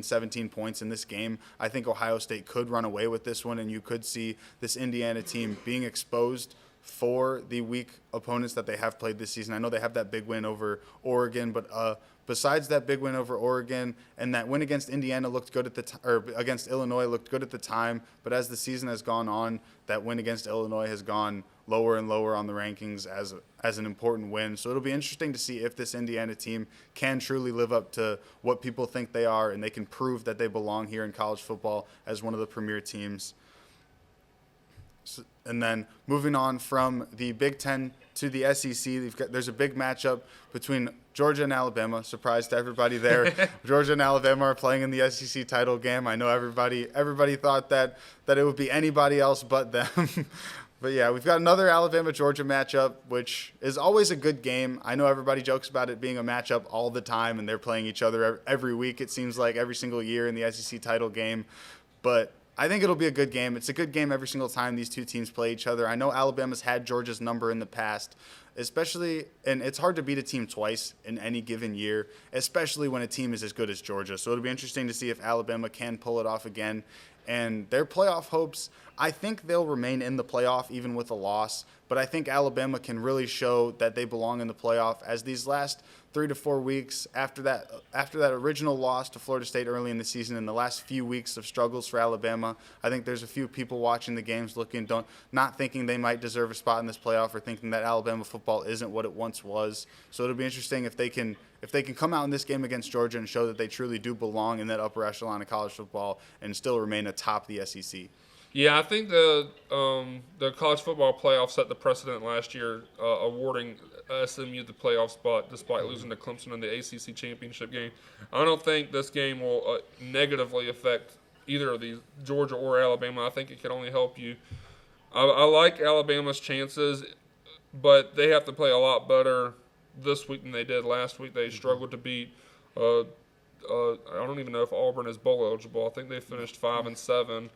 17 points in this game, I think Ohio State could run away with this one, and you could see this Indiana team being exposed for the weak opponents that they have played this season. I know they have that big win over Oregon, but besides that big win over Oregon and that win against Indiana looked good or against Illinois looked good at the time, but as the season has gone on, that win against Illinois has gone lower and lower on the rankings as an important win. So it'll be interesting to see if this Indiana team can truly live up to what people think they are, and they can prove that they belong here in college football as one of the premier teams. And then moving on from the Big Ten to the SEC, there's a big matchup between Georgia and Alabama. Surprise to everybody there. Georgia and Alabama are playing in the SEC title game. I know everybody thought that it would be anybody else but them. But yeah, we've got another Alabama-Georgia matchup, which is always a good game. I know everybody jokes about it being a matchup all the time, and they're playing each other every week, it seems like, every single year in the SEC title game. But I think it'll be a good game. It's a good game every single time these two teams play each other. I know Alabama's had Georgia's number in the past, especially, and it's hard to beat a team twice in any given year, especially when a team is as good as Georgia. So it'll be interesting to see if Alabama can pull it off again. And their playoff hopes, I think they'll remain in the playoff even with a loss. But I think Alabama can really show that they belong in the playoff, as these last 3 to 4 weeks after that original loss to Florida State early in the season, and the last few weeks of struggles for Alabama, I think there's a few people watching the games not thinking they might deserve a spot in this playoff, or thinking that Alabama football isn't what it once was. So it'll be interesting if they can come out in this game against Georgia and show that they truly do belong in that upper echelon of college football and still remain atop the SEC. Yeah, I think the college football playoff set the precedent last year, awarding SMU the playoff spot despite losing to Clemson in the ACC championship game. I don't think this game will negatively affect either of these, Georgia or Alabama. I think it can only help you. I like Alabama's chances, but they have to play a lot better this week than they did last week. They struggled to beat. I don't even know if Auburn is bowl eligible. I think they finished 5-7.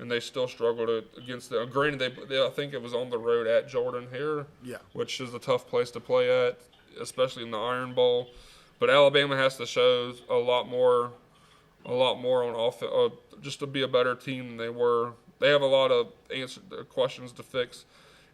And they still struggled against them. Granted, I think it was on the road at Jordan here, which is a tough place to play at, especially in the Iron Bowl. But Alabama has to show a lot more on offense, just to be a better team than they were. They have a lot of questions to fix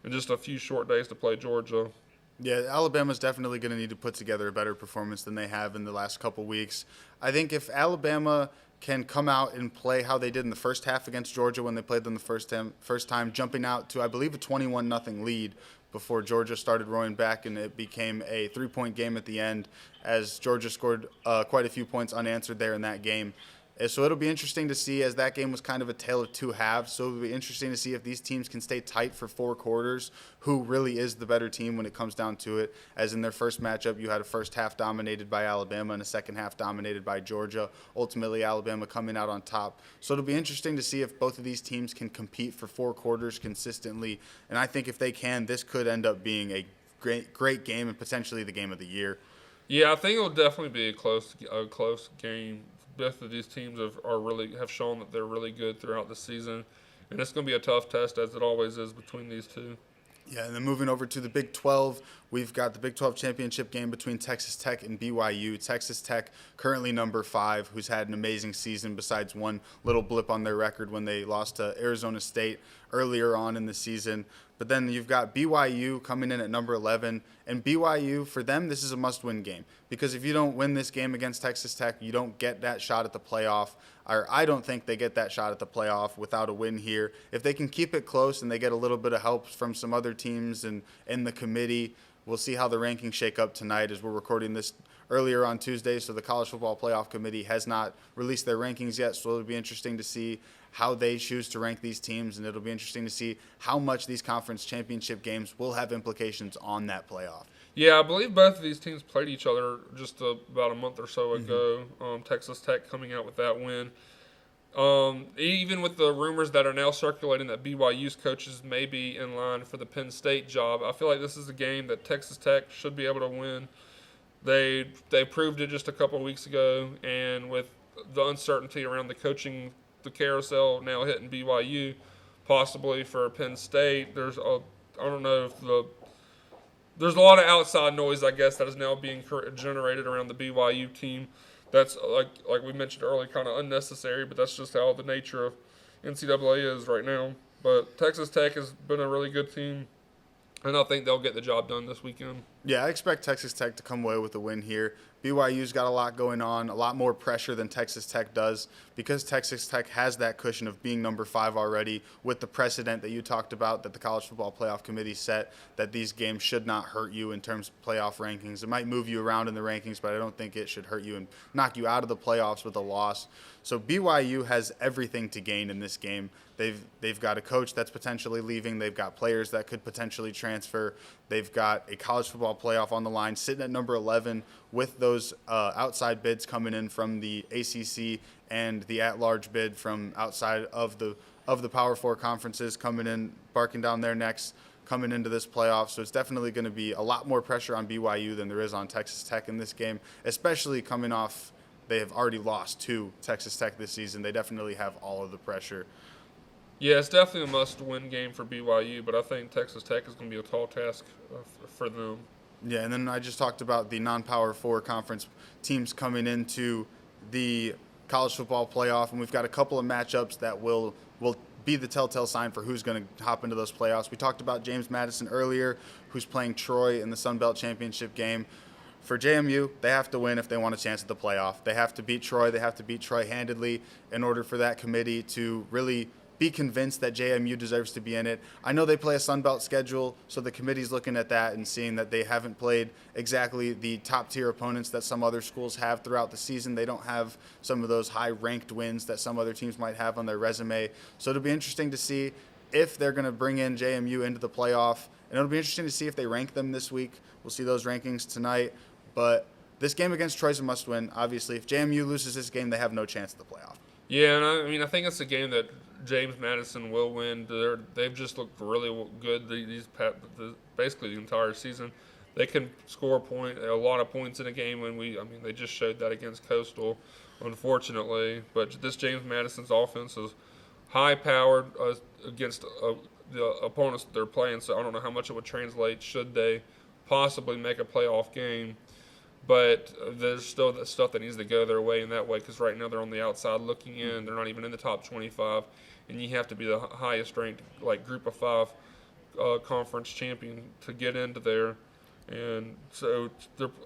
in just a few short days to play Georgia. Yeah, Alabama's definitely going to need to put together a better performance than they have in the last couple weeks. I think if Alabama can come out and play how they did in the first half against Georgia when they played them the first time, jumping out to, I believe, a 21-0 lead before Georgia started roaring back, and it became a 3-point game at the end as Georgia scored quite a few points unanswered there in that game. So it'll be interesting to see, as that game was kind of a tale of two halves. So it'll be interesting to see if these teams can stay tight for 4 quarters, who really is the better team when it comes down to it. As in their first matchup, you had a first half dominated by Alabama and a second half dominated by Georgia. Ultimately, Alabama coming out on top. So it'll be interesting to see if both of these teams can compete for 4 quarters consistently. And I think if they can, this could end up being a great game and potentially the game of the year. Yeah, I think it'll definitely be a close game. Both of these teams have shown that they're really good throughout the season, and it's going to be a tough test, as it always is, between these two. Yeah, and then moving over to the Big 12, we've got the Big 12 championship game between Texas Tech and BYU. Texas Tech, currently number 5, who's had an amazing season besides one little blip on their record when they lost to Arizona State earlier on in the season. But then you've got BYU coming in at number 11. And BYU, for them, this is a must-win game. Because if you don't win this game against Texas Tech, you don't get that shot at the playoff. Or I don't think they get that shot at the playoff without a win here. If they can keep it close and they get a little bit of help from some other teams and in the committee, we'll see how the rankings shake up tonight as we're recording this earlier on Tuesday, so the College Football Playoff Committee has not released their rankings yet, so it'll be interesting to see how they choose to rank these teams, and it'll be interesting to see how much these conference championship games will have implications on that playoff. Yeah, I believe both of these teams played each other just about a month or so ago. Texas Tech coming out with that win. Even with the rumors that are now circulating that BYU's coaches may be in line for the Penn State job, I feel like this is a game that Texas Tech should be able to win. They proved it just a couple of weeks ago, and with the uncertainty around the coaching, the carousel now hitting BYU, possibly for Penn State, I don't know if there's a lot of outside noise, I guess, that is now being generated around the BYU team. That's, like we mentioned earlier, kind of unnecessary, but that's just how the nature of NCAA is right now. But Texas Tech has been a really good team, and I think they'll get the job done this weekend. Yeah, I expect Texas Tech to come away with a win here. BYU's got a lot going on, a lot more pressure than Texas Tech does, because Texas Tech has that cushion of being number 5 already with the precedent that you talked about that the College Football Playoff Committee set, that these games should not hurt you in terms of playoff rankings. It might move you around in the rankings, but I don't think it should hurt you and knock you out of the playoffs with a loss. So BYU has everything to gain in this game. They've got a coach that's potentially leaving. They've got players that could potentially transfer. They've got a college football playoff on the line, sitting at number 11 with those outside bids coming in from the ACC and the at-large bid from outside of the Power Four conferences coming in, barking down their necks, coming into this playoff. So it's definitely going to be a lot more pressure on BYU than there is on Texas Tech in this game, especially coming off they have already lost to Texas Tech this season. They definitely have all of the pressure. Yeah, it's definitely a must-win game for BYU, but I think Texas Tech is going to be a tall task for them. Yeah, and then I just talked about the non-Power 4 conference teams coming into the college football playoff, and we've got a couple of matchups that will be the telltale sign for who's going to hop into those playoffs. We talked about James Madison earlier, who's playing Troy in the Sun Belt Championship game. For JMU, they have to win if they want a chance at the playoff. They have to beat Troy. They have to beat Troy handedly in order for that committee to really be convinced that JMU deserves to be in it. I know they play a Sun Belt schedule, so the committee's looking at that and seeing that they haven't played exactly the top-tier opponents that some other schools have throughout the season. They don't have some of those high-ranked wins that some other teams might have on their resume. So it'll be interesting to see if they're going to bring in JMU into the playoff, and it'll be interesting to see if they rank them this week. We'll see those rankings tonight. But this game against Troy's a must-win. Obviously, if JMU loses this game, they have no chance at the playoff. Yeah, and I think it's a game that James Madison will win. They've just looked really good basically the entire season. They can score a lot of points in a game they just showed that against Coastal, unfortunately. But this James Madison's offense is high-powered against the opponents that they're playing, so I don't know how much it would translate should they possibly make a playoff game. But there's still that stuff that needs to go their way in that way, because right now they're on the outside looking in. They're not even in the top 25, and you have to be the highest ranked, Group of 5 conference champion to get into there. And so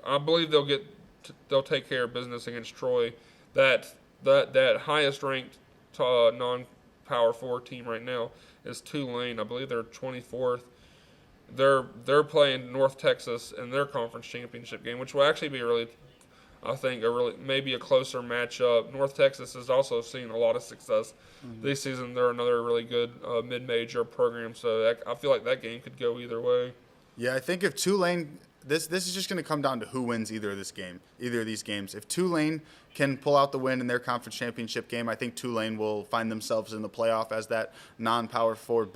I believe they'll take care of business against Troy. That highest ranked non-Power 4 team right now is Tulane. I believe they're 24th. They're playing North Texas in their conference championship game, which will actually be maybe a closer matchup. North Texas has also seen a lot of success this season. They're another really good mid-major program, so I feel like that game could go either way. Yeah, I think if Tulane, this is just going to come down to who wins either of these games. If Tulane can pull out the win in their conference championship game, I think Tulane will find themselves in the playoff as that non-Power 4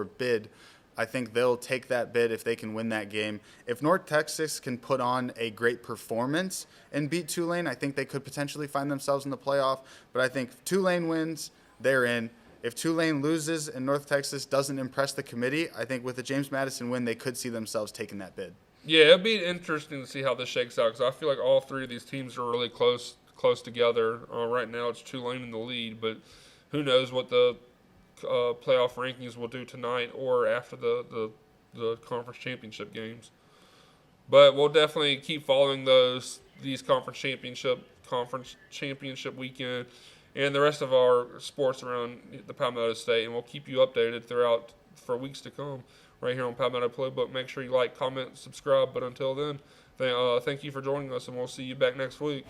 bid. I think they'll take that bid if they can win that game. If North Texas can put on a great performance and beat Tulane, I think they could potentially find themselves in the playoff. But I think if Tulane wins, they're in. If Tulane loses and North Texas doesn't impress the committee, I think with the James Madison win, they could see themselves taking that bid. Yeah, it'd be interesting to see how this shakes out, because I feel like all three of these teams are really close together. Right now it's Tulane in the lead, but who knows what the playoff rankings will do tonight or after the conference championship games. But we'll definitely keep following these conference championship weekend and the rest of our sports around the Palmetto State, and we'll keep you updated for weeks to come. right here on Palmetto Playbook. Make sure you like, comment, subscribe. But until then, thank you for joining us, and we'll see you back next week.